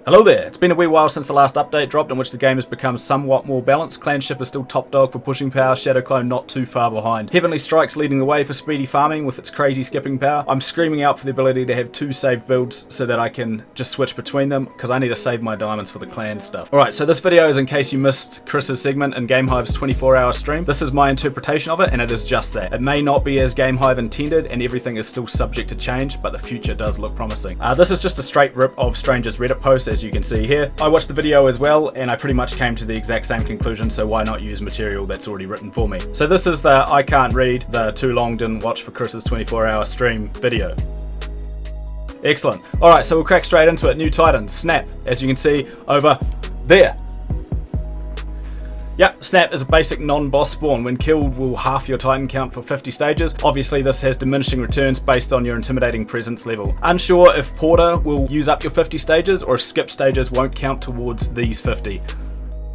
Hello there, it's been a wee while since the last update dropped in which the game has become somewhat more balanced. Clanship is still top dog for pushing power, Shadow Clone not too far behind. Heavenly Strike's leading the way for speedy farming with its crazy skipping power. I'm screaming out for the ability to have 2 saved builds so that I can just switch between them because I need to save my diamonds for the clan stuff. Alright, so this video is in case you missed Chris's segment in GameHive's 24-hour stream. This is my interpretation of it and it is just that. It may not be as GameHive intended and everything is still subject to change, but the future does look promising. This is just a straight rip of Stranger's Reddit post as you can see here. I watched the video as well and I pretty much came to the exact same conclusion, so why not use material that's already written for me. So this is the I can't read, the too long didn't watch for Chris's 24-hour stream video. Excellent. Alright, so we'll crack straight into it. New Titan, Snap, as you can see over there. Yep, Snap is a basic non-boss spawn. When killed, will half your Titan count for 50 stages. Obviously, this has diminishing returns based on your intimidating presence level. Unsure if Porter will use up your 50 stages or if skip stages won't count towards these 50.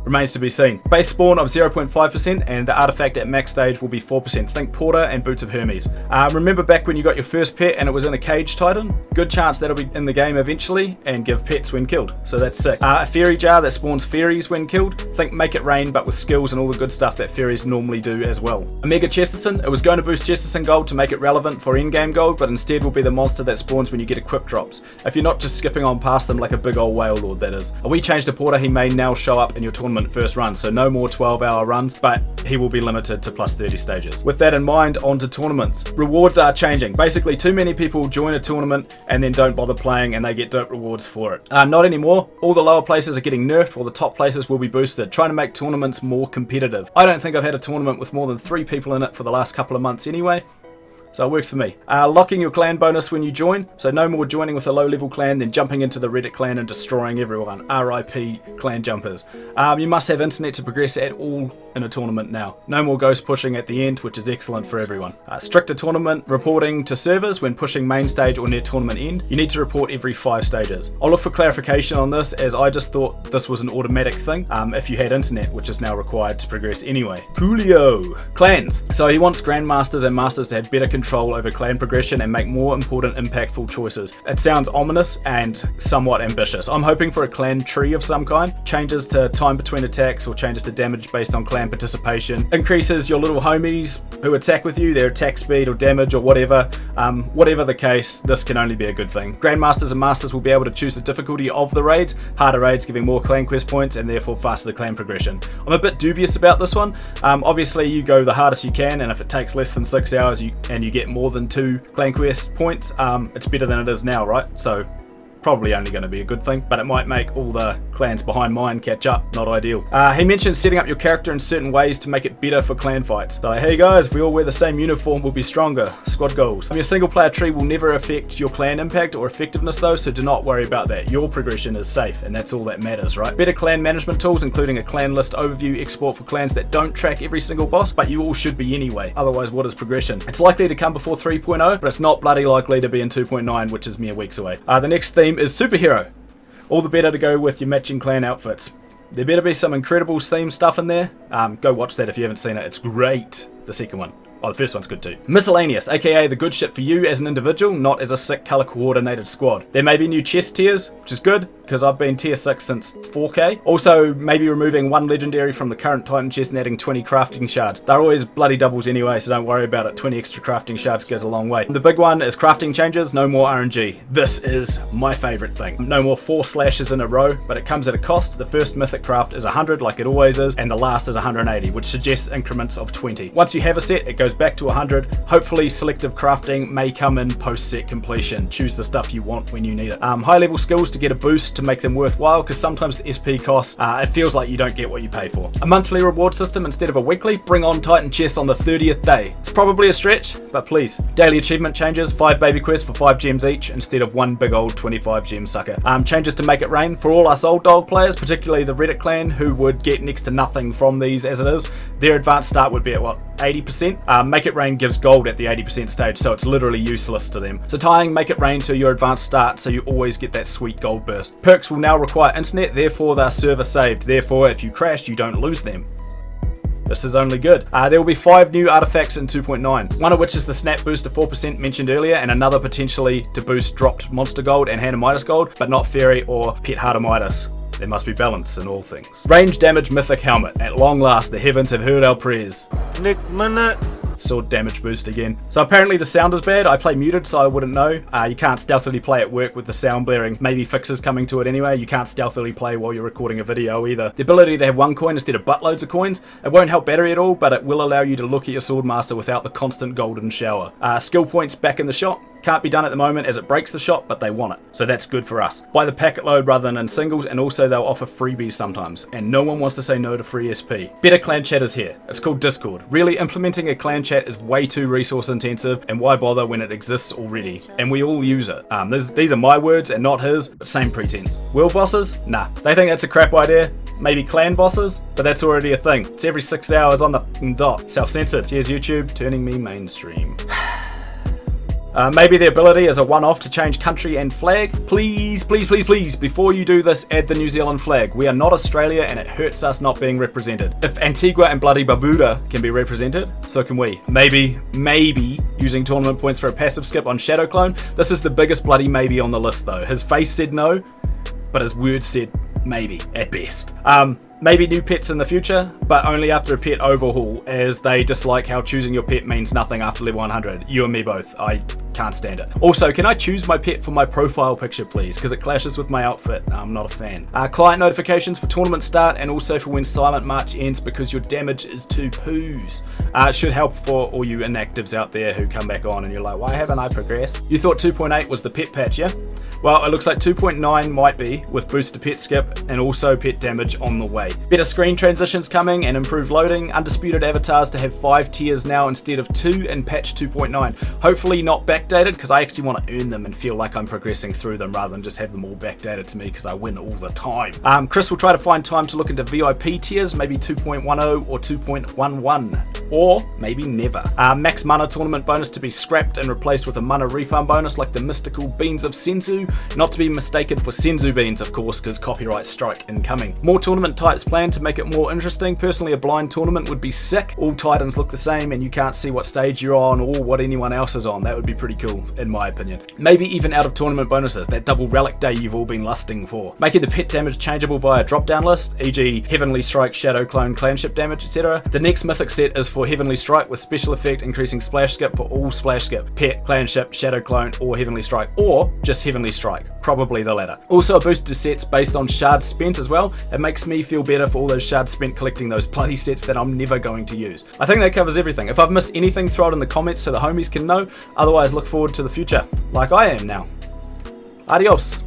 Remains to be seen. Base spawn of 0.5% and the artifact at max stage will be 4%. Think Porter and Boots of Hermes. Remember back when you got your first pet and it was in a cage Titan? Good chance that'll be in the game eventually and give pets when killed. So that's sick. A fairy jar that spawns fairies when killed. Think Make It Rain but with skills and all the good stuff that fairies normally do as well. A Mega Chesterton. It was going to boost Chesterton gold to make it relevant for in-game gold, but instead will be the monster that spawns when you get equip drops. If you're not just skipping on past them like a big old whale lord, that is. A wee change to Porter, he may now show up in your tournament first run, so no more 12-hour runs, but he will be limited to plus 30 stages. With that in mind, on to tournaments. Rewards are changing. Basically, too many people join a tournament and then don't bother playing and they get dope rewards for it. Not anymore. All the lower places are getting nerfed while the top places will be boosted, trying to make tournaments more competitive. I don't think I've had a tournament with more than 3 people in it for the last couple of months anyway. So it works for me. Locking your clan bonus when you join, so no more joining with a low level clan then jumping into the Reddit clan and destroying everyone. RIP clan jumpers. You must have internet to progress at all in a tournament now. No more ghost pushing at the end, which is excellent for everyone. Stricter tournament reporting to servers when pushing main stage or near tournament end. You need to report every 5 stages. I'll look for clarification on this as I just thought this was an automatic thing if you had internet, which is now required to progress anyway. Coolio. Clans. So he wants grandmasters and masters to have better control over clan progression and make more important impactful choices. It sounds ominous and somewhat ambitious. I'm hoping for a clan tree of some kind, changes to time between attacks or changes to damage based on clan participation, increases your little homies who attack with you, their attack speed or damage or whatever. Whatever the case, this can only be a good thing. Grandmasters and masters will be able to choose the difficulty of the raids, harder raids giving more clan quest points and therefore faster clan progression. I'm a bit dubious about this one. Obviously you go the hardest you can, and if it takes less than 6 hours and you get more than 2 clan quest points, it's better than it is now, right? So probably only going to be a good thing, but it might make all the clans behind mine catch up. Not ideal. He mentioned setting up your character in certain ways to make it better for clan fights. So hey guys, if we all wear the same uniform, we'll be stronger. Squad goals. Your single player tree will never affect your clan impact or effectiveness though, so do not worry about that. Your progression is safe and that's all that matters, right? Better clan management tools, including a clan list overview export for clans that don't track every single boss, but you all should be anyway. Otherwise, what is progression? It's likely to come before 3.0, but it's not bloody likely to be in 2.9, which is mere weeks away. The next theme is superhero. All the better to go with your matching clan outfits. There better be some Incredibles themed stuff in there. Go watch that if you haven't seen it. It's great. The second one. Oh, the first one's good too. Miscellaneous, aka the good shit for you as an individual, not as a sick color coordinated squad. There may be new chest tiers, which is good, because I've been tier 6 since 4K. Also, maybe removing 1 legendary from the current Titan chest and adding 20 crafting shards. They're always bloody doubles anyway, so don't worry about it. 20 extra crafting shards goes a long way. The big one is crafting changes, no more RNG. This is my favorite thing. No more 4 slashes in a row, but it comes at a cost. The first mythic craft is 100 like it always is, and the last is 180, which suggests increments of 20. Once you have a set, it goes back to 100. Hopefully selective crafting may come in post set completion. Choose the stuff you want when you need it. High level skills to get a boost to make them worthwhile, because sometimes the SP costs, it feels like you don't get what you pay for. A monthly reward system instead of a weekly. Bring on Titan chests on the 30th day. It's probably a stretch, but please. Daily achievement changes, 5 baby quests for 5 gems each instead of 1 big old 25 gem sucker. Changes to Make It Rain for all us old dog players, particularly the Reddit clan who would get next to nothing from these as it is. Their advanced start would be at what, 80%? Make It Rain gives gold at the 80% stage, so it's literally useless to them. So tying Make It Rain to your advanced start so you always get that sweet gold burst. Perks will now require internet, therefore they're server saved. Therefore, if you crash, you don't lose them. This is only good. There will be 5 new artifacts in 2.9, one of which is the snap boost of 4% mentioned earlier, and another potentially to boost dropped monster gold and Hanamitis gold, but not fairy or pet Hanamitis. There must be balance in all things. Range damage mythic helmet. At long last, the heavens have heard our prayers. Next minute. Sword damage boost again. So apparently the sound is bad. I play muted, so I wouldn't know. You can't stealthily play at work with the sound blaring. Maybe fixes coming to it anyway. You can't stealthily play while you're recording a video either. The ability to have 1 coin instead of buttloads of coins. It won't help battery at all, but it will allow you to look at your swordmaster without the constant golden shower. Skill points back in the shop. Can't be done at the moment as it breaks the shop, but they want it. So that's good for us. Buy the packet load rather than in singles, and also they'll offer freebies sometimes. And no one wants to say no to free SP. Better clan chat is here. It's called Discord. Really, implementing a clan chat is way too resource intensive, and why bother when it exists already? And we all use it. These are my words and not his, but same pretense. World bosses? Nah. They think that's a crap idea. Maybe clan bosses? But that's already a thing. It's every 6 hours on the dot. Self-censored. Cheers YouTube, turning me mainstream. Maybe the ability is a one-off to change country and flag. Please, please, please, please, before you do this, add the New Zealand flag. We are not Australia and it hurts us not being represented. If Antigua and bloody Barbuda can be represented, so can we. Maybe using tournament points for a passive skip on Shadow Clone. This is the biggest bloody maybe on the list though. His face said no, but his words said maybe at best. Maybe new pets in the future, but only after a pet overhaul, as they dislike how choosing your pet means nothing after level 100. You and me both. I can't stand it. Also, can I choose my pet for my profile picture, please? Because it clashes with my outfit. I'm not a fan. Client notifications for tournament start and also for when Silent March ends because your damage is 2 poos. It should help for all you inactives out there who come back on and you're like, why haven't I progressed? You thought 2.8 was the pet patch, yeah? Well, it looks like 2.9 might be, with boost to pet skip and also pet damage on the way. Better screen transitions coming and improved loading. Undisputed avatars to have 5 tiers now instead of 2 in patch 2.9. Hopefully not backdated, because I actually want to earn them and feel like I'm progressing through them rather than just have them all backdated to me because I win all the time. Chris will try to find time to look into VIP tiers, maybe 2.10 or 2.11. Or maybe never. Max mana tournament bonus to be scrapped and replaced with a mana refund bonus like the mystical beans of Senzu, not to be mistaken for Senzu beans of course, because copyright strike incoming. More tournament types planned to make it more interesting. Personally, a blind tournament would be sick. All titans look the same and you can't see what stage you're on or what anyone else is on. That would be pretty cool in my opinion. Maybe even out of tournament bonuses, that double relic day you've all been lusting for. Making the pet damage changeable via drop down list, e.g. Heavenly Strike, Shadow Clone, Clanship damage, etc. The next mythic set is for Heavenly Strike with special effect increasing splash skip for all splash skip, pet, clanship, shadow clone or Heavenly Strike, or just Heavenly Strike, probably the latter. Also a boost to sets based on shards spent as well. It makes me feel better for all those shards spent collecting those bloody sets that I'm never going to use. I think that covers everything. If I've missed anything, throw it in the comments so the homies can know. Otherwise look forward to the future, like I am now. Adios.